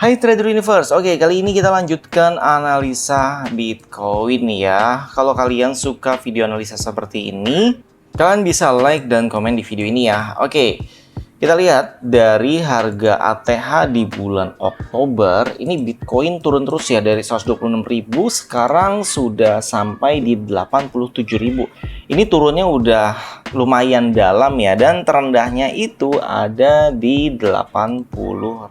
Hai Trader Universe, oke kali ini kita lanjutkan analisa Bitcoin ya. Kalau kalian suka video analisa seperti ini, kalian bisa like dan komen di video ini ya. Oke, kita lihat dari harga ATH di bulan Oktober, ini Bitcoin turun terus ya dari 126.000 sekarang sudah sampai di 87.000. Ini turunnya udah lumayan dalam ya, dan terendahnya itu ada di 80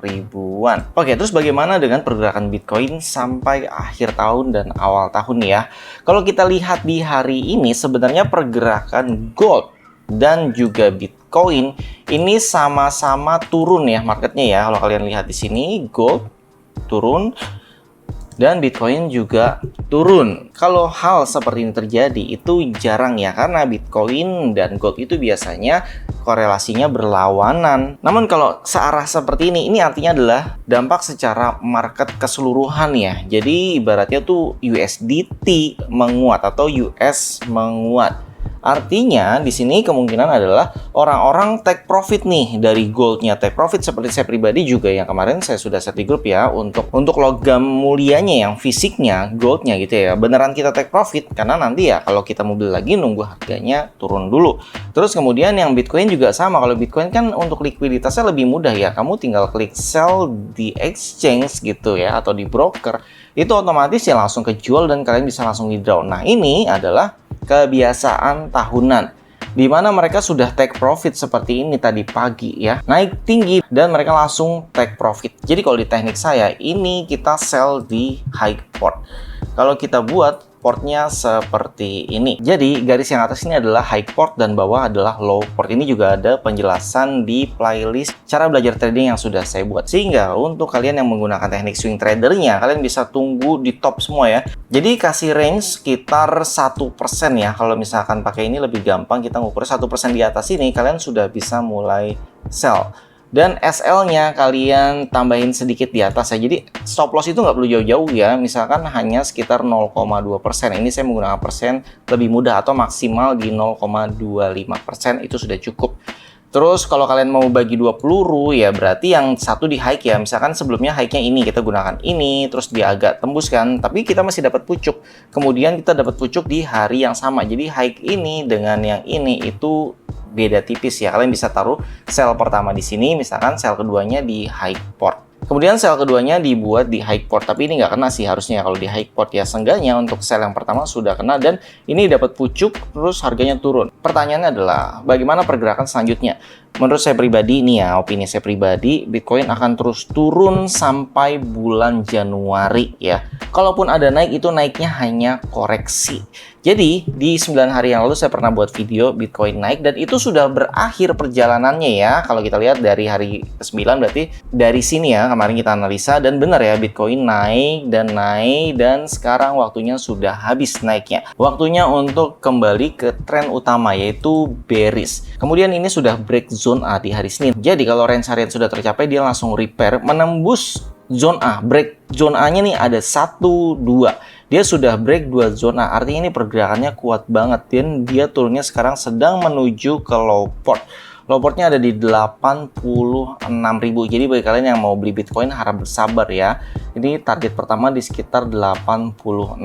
ribuan. Oke, terus bagaimana dengan pergerakan Bitcoin sampai akhir tahun dan awal tahun ya? Kalau kita lihat di hari ini sebenarnya pergerakan gold dan juga Bitcoin ini sama-sama turun ya marketnya ya. Kalau kalian lihat di sini, gold turun dan Bitcoin juga turun. Kalau hal seperti ini terjadi itu jarang ya, karena Bitcoin dan gold itu biasanya korelasinya berlawanan. Namun kalau searah seperti ini artinya adalah dampak secara market keseluruhan ya. Jadi ibaratnya tuh USDT menguat atau US menguat. Artinya di sini kemungkinan adalah orang-orang take profit nih dari goldnya. Take profit seperti saya pribadi juga yang kemarin saya sudah share di grup ya, untuk logam mulianya yang fisiknya goldnya gitu ya. Beneran kita take profit karena nanti ya kalau kita mau beli lagi nunggu harganya turun dulu. Terus kemudian yang Bitcoin juga sama. Kalau Bitcoin kan untuk likuiditasnya lebih mudah ya. Kamu tinggal klik sell di exchange gitu ya, atau di broker. Itu otomatis ya langsung kejual dan kalian bisa langsung withdraw. Nah ini adalah kebiasaan tahunan di mana mereka sudah take profit seperti ini tadi pagi ya, naik tinggi dan mereka langsung take profit. Jadi kalau di teknik saya ini kita sell di high port. Kalau kita buat portnya seperti ini. Jadi garis yang atas ini adalah high port dan bawah adalah low port. Ini juga ada penjelasan di playlist cara belajar trading yang sudah saya buat. Sehingga untuk kalian yang menggunakan teknik swing tradernya, kalian bisa tunggu di top semua ya. Jadi kasih range sekitar 1% ya. Kalau misalkan pakai ini lebih gampang, kita ngukur 1% di atas ini, kalian sudah bisa mulai sell. Dan SL-nya kalian tambahin sedikit di atas ya. Jadi stop loss itu nggak perlu jauh-jauh ya. Misalkan hanya sekitar 0,2%. Ini saya menggunakan persen lebih mudah atau maksimal di 0,25%, itu sudah cukup. Terus kalau kalian mau bagi 2 peluru ya berarti yang satu di high ya. Misalkan sebelumnya high-nya ini, kita gunakan ini, terus dia agak tembus kan, tapi kita masih dapat pucuk. Kemudian kita dapat pucuk di hari yang sama. Jadi high ini dengan yang ini itu beda tipis ya. Kalian bisa taruh sell pertama di sini, misalkan sell keduanya di high port. Kemudian sell keduanya dibuat di high port, tapi ini nggak kena sih harusnya kalau di high port ya. Seenggaknya untuk sell yang pertama sudah kena dan ini dapat pucuk terus harganya turun. Pertanyaannya adalah bagaimana pergerakan selanjutnya? Menurut saya pribadi nih ya, opini saya pribadi, Bitcoin akan terus turun sampai bulan Januari ya. Kalaupun ada naik, itu naiknya hanya koreksi. Jadi di 9 hari yang lalu saya pernah buat video Bitcoin naik dan itu sudah berakhir perjalanannya ya. Kalau kita lihat dari hari ke-9 berarti dari sini ya kemarin kita analisa, dan benar ya Bitcoin naik dan sekarang waktunya sudah habis naiknya. Waktunya untuk kembali ke tren utama yaitu bearish. Kemudian ini sudah break zone A di hari Senin. Jadi kalau range harian sudah tercapai, dia langsung repair menembus zone A. Break zone A-nya nih ada 1, 2. Dia sudah break 2 zona, artinya ini pergerakannya kuat banget dan dia turunnya sekarang sedang menuju ke low port. Low portnya ada di 86.000. Jadi bagi kalian yang mau beli Bitcoin harap bersabar ya. Ini target pertama di sekitar 86.000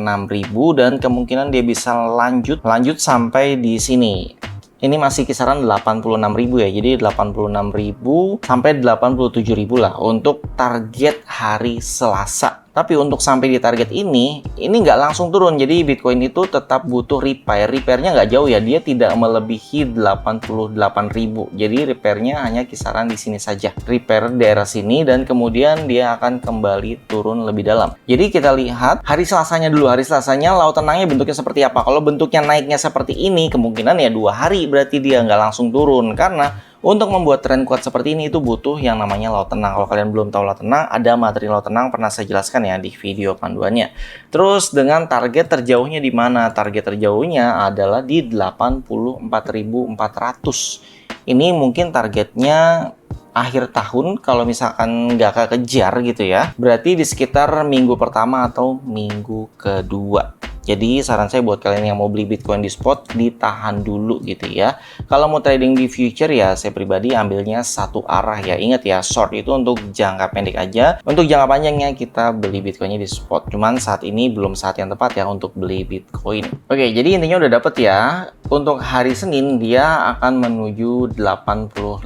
dan kemungkinan dia bisa lanjut sampai di sini. Ini masih kisaran 86.000 ya. Jadi 86.000 sampai 87.000 lah untuk target hari Selasa. Tapi untuk sampai di target ini nggak langsung turun. Jadi Bitcoin itu tetap butuh repair. Repairnya nggak jauh ya. Dia tidak melebihi 88.000. Jadi repairnya hanya kisaran di sini saja. Repair daerah sini dan kemudian dia akan kembali turun lebih dalam. Jadi kita lihat hari Selasanya dulu. Hari Selasanya laut tenangnya bentuknya seperti apa. Kalau bentuknya naiknya seperti ini, kemungkinan ya 2 hari berarti dia nggak langsung turun. Karena untuk membuat tren kuat seperti ini itu butuh yang namanya laut tenang. Kalau kalian belum tahu laut tenang, ada materi laut tenang pernah saya jelaskan ya di video panduannya. Terus dengan target terjauhnya di mana? Target terjauhnya adalah di 84.400. Ini mungkin targetnya akhir tahun kalau misalkan nggak kejar gitu ya. Berarti di sekitar minggu pertama atau minggu kedua. Jadi saran saya buat kalian yang mau beli Bitcoin di spot, ditahan dulu gitu ya. Kalau mau trading di future ya saya pribadi ambilnya satu arah ya. Ingat ya, short itu untuk jangka pendek aja. Untuk jangka panjangnya kita beli Bitcoinnya di spot. Cuman saat ini belum saat yang tepat ya untuk beli Bitcoin. Oke, jadi intinya udah dapet ya. Untuk hari Senin dia akan menuju 88.6.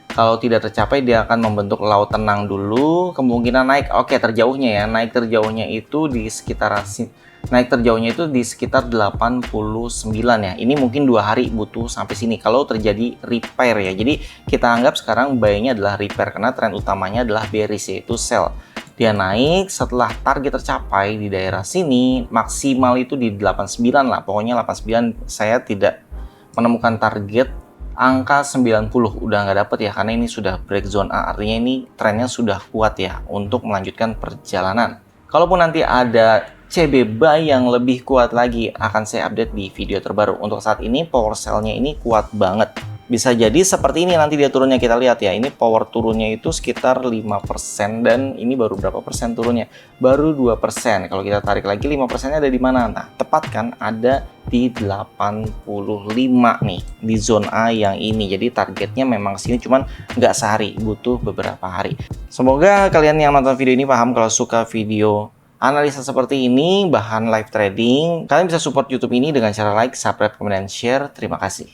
Kalau tidak tercapai dia akan membentuk laut tenang dulu, kemungkinan naik. Oke, terjauhnya ya. Naik terjauhnya itu di sekitar 89 ya. Ini mungkin 2 hari butuh sampai sini kalau terjadi repair ya. Jadi kita anggap sekarang buy-nya adalah repair karena tren utamanya adalah bearish yaitu sell. Dia naik setelah target tercapai di daerah sini, maksimal itu di 89 lah. Pokoknya 89 saya tidak menemukan target. Angka 90 udah nggak dapet ya, karena ini sudah break zone A, artinya ini trennya sudah kuat ya untuk melanjutkan perjalanan. Kalaupun nanti ada CB buy yang lebih kuat lagi, akan saya update di video terbaru. Untuk saat ini power sell-nya ini kuat banget. Bisa jadi seperti ini nanti dia turunnya, kita lihat ya. Ini power turunnya itu sekitar 5% dan ini baru berapa persen turunnya? Baru 2%. Kalau kita tarik lagi 5%-nya ada di mana? Nah, tepat kan ada di 85 nih di zona A yang ini. Jadi targetnya memang sini cuman nggak sehari, butuh beberapa hari. Semoga kalian yang nonton video ini paham. Kalau suka video analisa seperti ini, bahan live trading, kalian bisa support YouTube ini dengan cara like, subscribe, komen, dan share. Terima kasih.